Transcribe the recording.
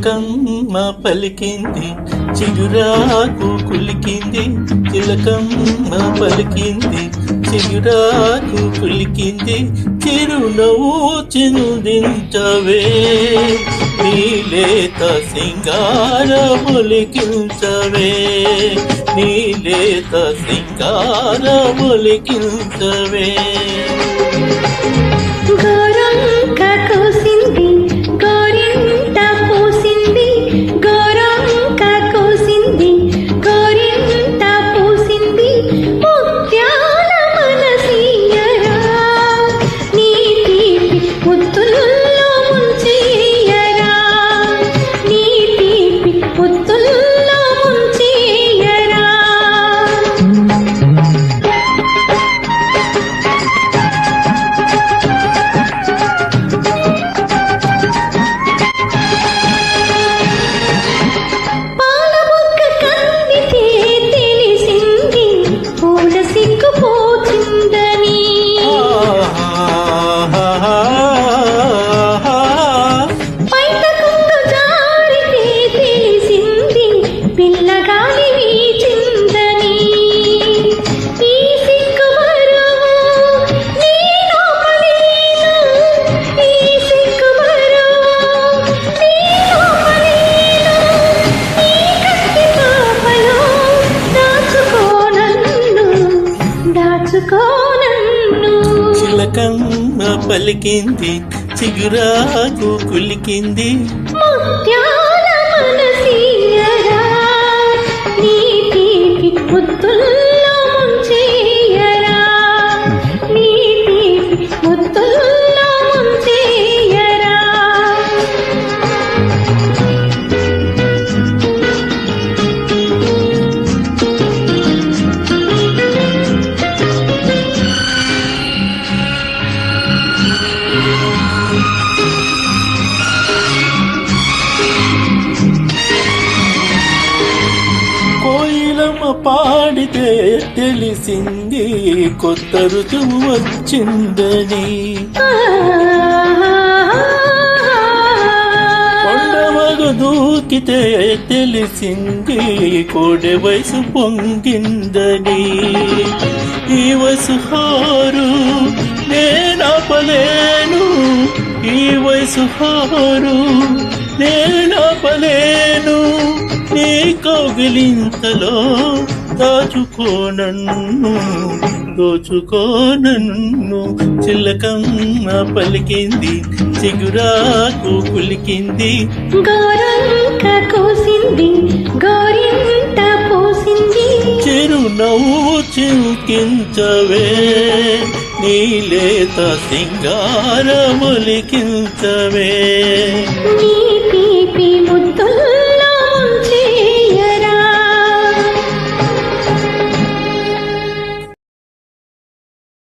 చిలకమ్మ పలికింది చిగురాకు కులికింది, చిలకమ్మ పలికింది చిగురాకు కులికింది, చిరునవ్వు చిందించవే నీలేత సింగారములికించవే, నీలేత సింగారములికించవే. గోరంక కోసింది గోరింట పూసింది, గోరంక కోసింది గోరింట పూసింది, ముత్యాల మనసీయరా నీ తీపి ముత్తుల్లో ముంచెయ్యరా, నీ తీపి ముత్తుల్లో ముంచెయ్యరా. చిలకమ్మ పలికింది చిగురాకు కులికింది, ముత్యాల మనసీయరా నీ తీపి ముత్తుల్లో ముంచెయ్యరా, నీ తీపి ముత్తుల్లో ముంచెయ్యరా. కోయిలమ్మ పాడితే తెలిసింది కొత్త ఋతువు వచ్చిందని, కొండమగ దూకితే తెలిసింది కోడె వయసు పొంగిందని, ఈ వయసు హారు నేనాపలేను, ఈ వయసు హారు నేనాపలేను, నీ కౌగిలింతలో దాచుకోనన్ను దోచుకోనన్ను. చిలకమ్మ పలికింది చిగురాకు కులికింది, గోరంక కోసింది గోరింట పూసింది, చిరునవ్వు చింకించవే నీలేత సింగారములికించవే. నీ